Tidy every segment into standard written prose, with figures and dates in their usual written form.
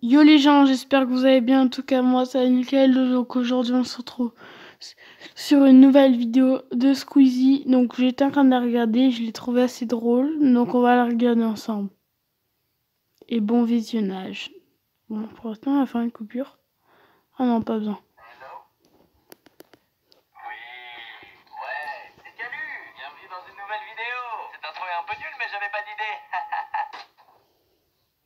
Yo les gens, j'espère que vous allez bien. En tout cas, moi, c'est nickel. Donc aujourd'hui, on se retrouve sur une nouvelle vidéo de Squeezie. Donc j'étais en train de la regarder, je l'ai trouvée assez drôle. Donc on va la regarder ensemble. Et bon visionnage. Bon, pour l'instant, on va faire une coupure. Ah non, pas besoin. Ouais, c'est Calu. Bienvenue dans une nouvelle vidéo. Cette intro est un peu nulle, mais j'avais pas d'idée.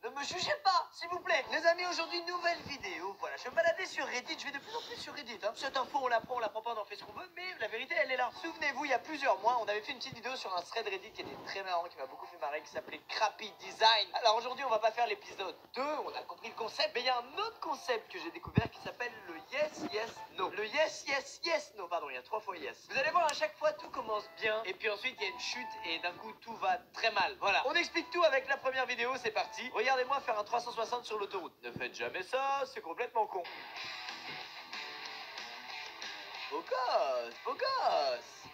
Ne me jugez pas, s'il vous plaît. Les amis, aujourd'hui, nouvelle vidéo. Voilà, je me baladais sur Reddit. Je vais de plus en plus sur Reddit. Cette info, on la prend pas, on en fait ce qu'on veut. Mais la vérité, elle est là. Souvenez-vous, il y a plusieurs mois, on avait fait une petite vidéo sur un thread Reddit qui était très marrant, qui m'a beaucoup fait marrer, qui s'appelait Crappy Design. Alors aujourd'hui, on va pas faire l'épisode 2. On a compris le concept. Mais il y a un autre concept que j'ai découvert qui s'appelle le yes, yes, no. Le yes, yes, yes, no. Pardon, il y a 3 fois yes. Vous allez voir, à chaque fois, tout commence bien. Et puis ensuite, il y a une chute. Et d'un coup, tout va très mal. Voilà. On explique tout avec la première vidéo. C'est parti. Regardez-moi faire un 360 sur l'autoroute. Ne faites jamais ça, c'est complètement con. Beau gosse, beau gosse.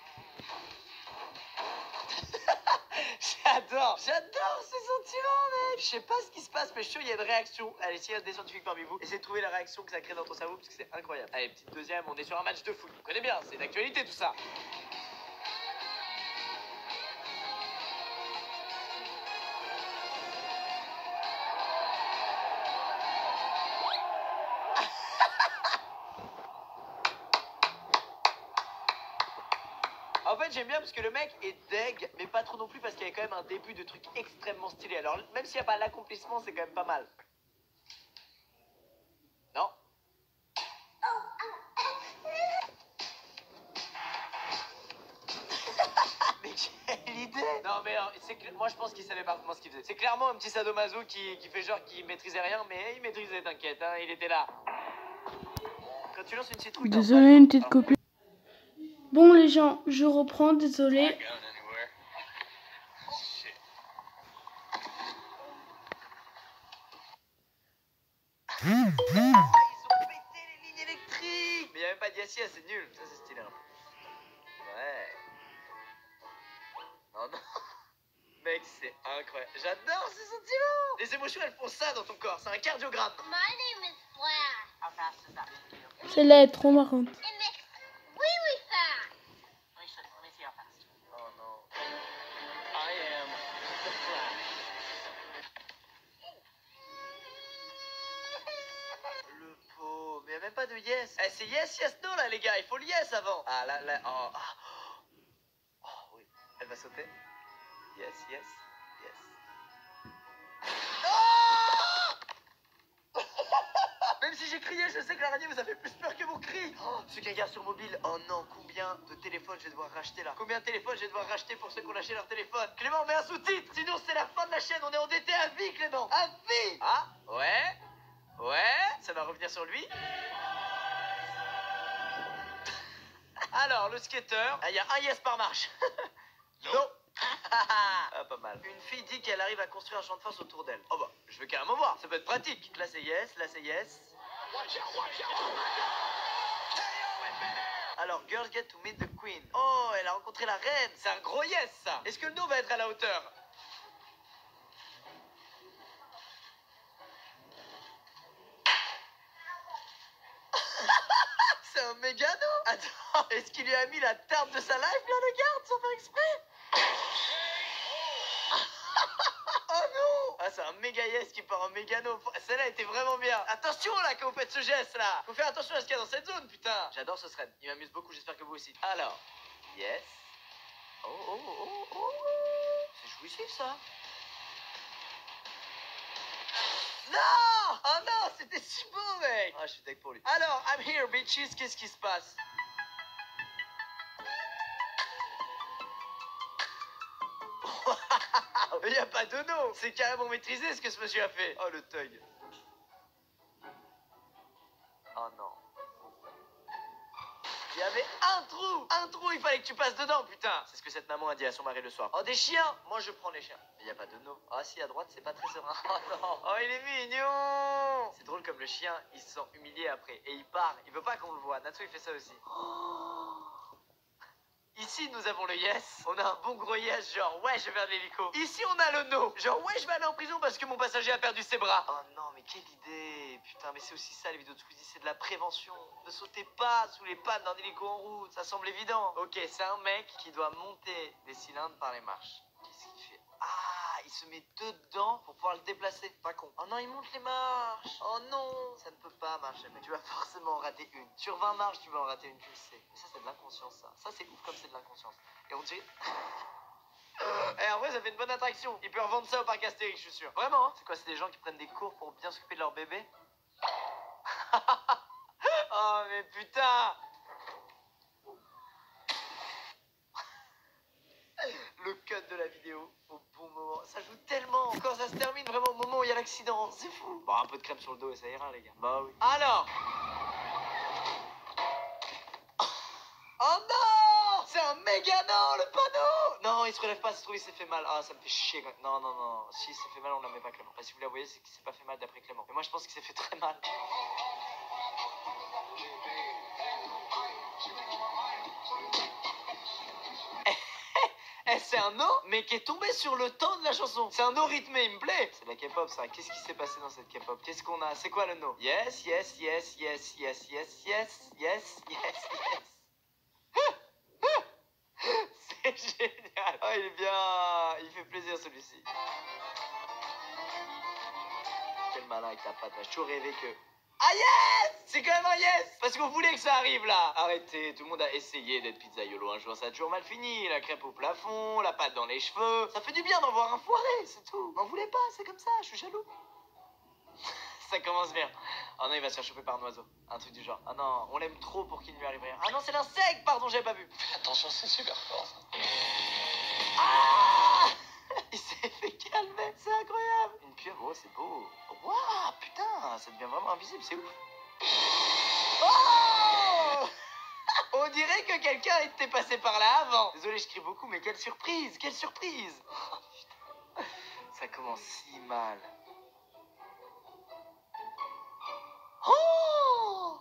J'adore ces sentiments, mec. Je sais pas ce qui se passe, mais je suis sûr il y a une réaction. Allez, s'il y a des scientifiques parmi vous, essayez de trouver la réaction que ça crée dans ton cerveau, parce que c'est incroyable. Allez, petite deuxième, on est sur un match de foot. Vous connaissez bien, c'est d'actualité tout ça. En fait, j'aime bien parce que le mec est deg, mais pas trop non plus parce qu'il y a quand même un début de truc extrêmement stylé. Alors, même s'il n'y a pas l'accomplissement, c'est quand même pas mal. Non? Mais quelle idée! Non, mais moi je pense qu'il savait parfaitement ce qu'il faisait. C'est clairement un petit sadomaso qui fait genre qu'il maîtrisait rien, mais il maîtrisait, t'inquiète, hein, il était là. Quand tu lances une citrouille, Désolé, une petite coupure. Bon les gens, je reprends, désolé. Ils ont pété les lignes électriques! Mais il n'y a même pas d'Yassia, c'est nul. Ça, c'est stylé un peu. Ouais. Oh non. Mec, c'est incroyable. J'adore ces sentiments! Les émotions, elles font ça dans ton corps. C'est un cardiogramme. My name is Flash. How fast is that? Celle-là est trop marrante. It makes really fast. Let me see how fast. Oh non. I am the Flash. Le pot. Mais y a même pas de yes. Eh, c'est yes, yes, no là, les gars. Il faut le yes avant. Ah là, là. Oh, ah. Oh oui. Elle va sauter. Yes, yes, yes. Oh. Même si j'ai crié, je sais que l'araignée vous a fait plus peur que vos cris. Oh, ceux qui regardent sur mobile, oh non, combien de téléphones je vais devoir racheter là? Combien de téléphones je vais devoir racheter pour ceux qui ont lâché leur téléphone? Clément, mets un sous-titre, sinon c'est la fin de la chaîne, on est endetté à vie, Clément, à vie. Ah, ouais, ouais, ça va revenir sur lui. Alors, le skater, il y a un yes par marche. Non. Ah, pas mal. Une fille dit qu'elle arrive à construire un champ de force autour d'elle. Oh bah, je veux carrément voir. Ça peut être pratique. Là c'est yes, là c'est yes. Alors, girls get to meet the queen. Oh, elle a rencontré la reine. C'est un gros yes, ça. Est-ce que le no va être à la hauteur? C'est un mégano. Attends, est-ce qu'il lui a mis la tarte de sa life, là, le garde, sans faire exprès? Oh non! Ah, c'est un méga yes qui part en mégano. Celle-là était vraiment bien. Attention là quand vous faites ce geste là. Faut faire attention à ce qu'il y a dans cette zone, putain. J'adore ce thread. Il m'amuse beaucoup, j'espère que vous aussi. Alors, yes. Oh, oh, oh, oh. C'est jouissif ça. Non! Oh non, c'était si beau, mec. Ah, je suis deg pour lui. Alors, I'm here, bitches. Qu'est-ce qui se passe? Il n'y a pas de no. C'est carrément maîtrisé ce que ce monsieur a fait. Oh, le thug. Oh non. Il y avait un trou, il fallait que tu passes dedans, putain. C'est ce que cette maman a dit à son mari le soir. Oh, des chiens. Moi, je prends les chiens. Mais il n'y a pas de no. Ah si, à droite, c'est pas très serein. Oh non. Oh, il est mignon. C'est drôle comme le chien, il se sent humilié après. Et il part, il veut pas qu'on le voit. Natsu, il fait ça aussi. Oh. Ici, nous avons le yes. On a un bon gros yes, genre ouais, je vais faire de l'hélico. Ici, on a le no. Genre ouais, je vais aller en prison parce que mon passager a perdu ses bras. Oh non, mais quelle idée. Putain, mais c'est aussi ça, les vidéos de Squeezie, c'est de la prévention. Ne sautez pas sous les pannes d'un hélico en route. Ça semble évident. Ok, c'est un mec qui doit monter des cylindres par les marches. Qu'est-ce qu'il fait? Ah, il se met dedans pour pouvoir le déplacer. Pas con. Oh non, il monte les marches. Oh non, ça ne peut pas marcher. Mais tu vas forcément en rater une. Sur 20 marches, tu vas en rater une, tu le sais. Mais ça, c'est de l'inconscience, ça. Ça, c'est ouf comme c'est de l'inconscience. Et on dirait... en vrai, ça fait une bonne attraction. Ils peuvent revendre ça au parc Astérix, je suis sûr. Vraiment, hein. C'est quoi, c'est des gens qui prennent des cours pour bien s'occuper de leur bébé? Oh, mais putain! Le cut de la vidéo au bon moment. Ça joue tellement. Quand ça se termine vraiment au moment où il y a l'accident. C'est fou. Bon, un peu de crème sur le dos et ça ira, les gars. Bah oui. Alors. Oh non! C'est un méga non, le panneau! Non, il se relève pas, ça se trouve, il s'est fait mal. Ah, ça me fait chier. Non, non, non. Si il s'est fait mal, on la met pas Clément. Bah, si vous la voyez, c'est qu'il s'est pas fait mal d'après Clément. Mais moi, je pense qu'il s'est fait très mal. C'est un no, mais qui est tombé sur le temps de la chanson. C'est un no rythmé, il me plaît. C'est de la K-pop, ça. Qu'est-ce qui s'est passé dans cette K-pop? Qu'est-ce qu'on a? C'est quoi le no? Yes, yes, yes, yes, yes, yes, yes, yes, yes, yes. C'est génial. Oh, il est bien. Il fait plaisir, celui-ci. Quel malin avec ta patte. J'ai toujours rêvé que... Ah yes! C'est quand même un yes! Parce qu'on voulait que ça arrive là! Arrêtez, tout le monde a essayé d'être pizzaiolo un jour, ça a toujours mal fini. La crêpe au plafond, la pâte dans les cheveux. Ça fait du bien d'en voir un foiré, c'est tout. M'en voulez pas, c'est comme ça, je suis jaloux. Ça commence bien. Oh non, il va se faire choper par un oiseau. Un truc du genre. Ah non, on l'aime trop pour qu'il ne lui arrive rien. Ah non, c'est l'insecte, pardon, j'avais pas vu. Fais attention, c'est super fort ça. Ah! Il s'est fait calmer, c'est incroyable. Une pieuvre, oh c'est beau. Waouh, putain, ça devient vraiment invisible, c'est ouf. Oh! On dirait que quelqu'un était passé par là avant. Désolé, je crie beaucoup, mais quelle surprise, quelle surprise. Oh, putain. Ça commence si mal. Oh!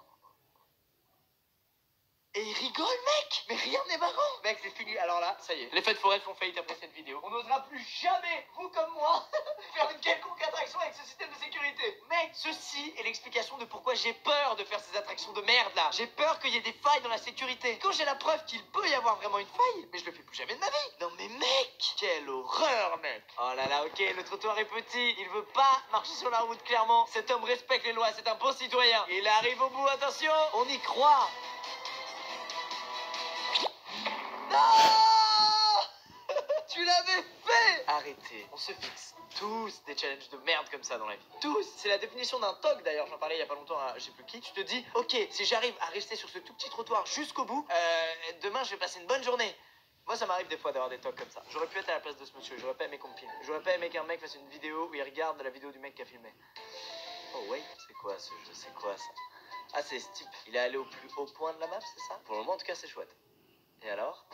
Et il rigole, mec! Mais rien n'est marrant! Mec, c'est fini. Alors là, ça y est. Les fêtes foraines font faillite après cette vidéo. On n'osera plus jamais, vous comme moi, faire une quelconque attraction avec ce système de sécurité. Mec, ceci est l'explication de pourquoi j'ai peur de faire ces attractions de merde là. J'ai peur qu'il y ait des failles dans la sécurité. Quand j'ai la preuve qu'il peut y avoir vraiment une faille, mais je le fais plus jamais de ma vie. Non mais mec! Quelle horreur, mec! Oh là là, ok, le trottoir est petit. Il veut pas marcher sur la route, clairement. Cet homme respecte les lois, c'est un bon citoyen. Il arrive au bout, attention! On y croit! Non! Tu l'avais fait! Arrêtez, on se fixe tous des challenges de merde comme ça dans la vie. Tous! C'est la définition d'un TOC d'ailleurs, j'en parlais il y a pas longtemps à je sais plus qui. Tu te dis, ok, si j'arrive à rester sur ce tout petit trottoir jusqu'au bout, demain je vais passer une bonne journée. Moi ça m'arrive des fois d'avoir des TOC comme ça. J'aurais pu être à la place de ce monsieur, j'aurais pas aimé qu'on me filme. J'aurais pas aimé qu'un mec fasse une vidéo où il regarde la vidéo du mec qui a filmé. Oh ouais, c'est quoi ce jeu? C'est quoi ça? Ah c'est ce type, il est allé au plus haut point de la map, c'est ça? Pour le moment en tout cas c'est chouette. Et alors?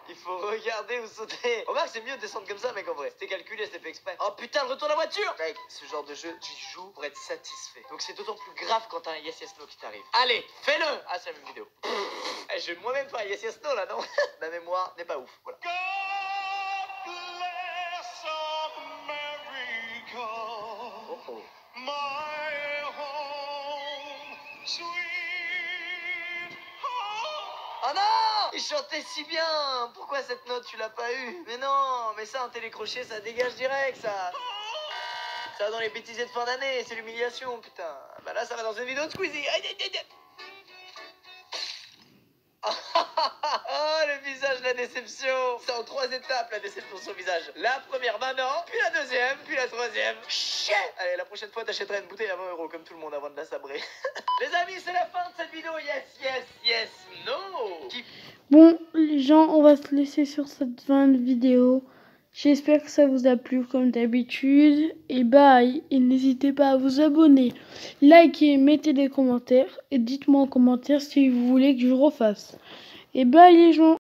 Il faut regarder ou sauter. Remarque, c'est mieux de descendre comme ça, mec, en vrai. C'était calculé, c'était fait exprès. Oh putain, le retour de la voiture! Mec, ce genre de jeu, tu joues pour être satisfait. Donc c'est d'autant plus grave quand t'as un Yes Yes No qui t'arrive. Allez, fais-le! Ah, c'est la même vidéo. Je vais moi-même faire un Yes Yes No là, non? Ma mémoire n'est pas ouf, voilà. God bless America. Oh oh. My home, sweet home. Oh non! Il chantait si bien! Pourquoi cette note tu l'as pas eue? Mais non, mais ça, un télécrochet, ça dégage direct, ça! Ça va dans les bêtisiers de fin d'année, c'est l'humiliation, putain! Bah là, ça va dans une vidéo de Squeezie! Aïe, aïe, aïe, aïe. Oh, le visage, la déception! C'est en 3 étapes, la déception sur le visage. La première, maintenant, puis la deuxième, puis la troisième. Shit! Allez, la prochaine fois, t'achèteras une bouteille à 20 € comme tout le monde avant de la sabrer. Les amis, c'est la fin de cette vidéo. Yes, yes, yes, no! Bon, les gens, on va se laisser sur cette fin de vidéo. J'espère que ça vous a plu comme d'habitude. Et bye! Et n'hésitez pas à vous abonner, likez, mettez des commentaires. Et dites-moi en commentaire si vous voulez que je refasse. Et bye les gens!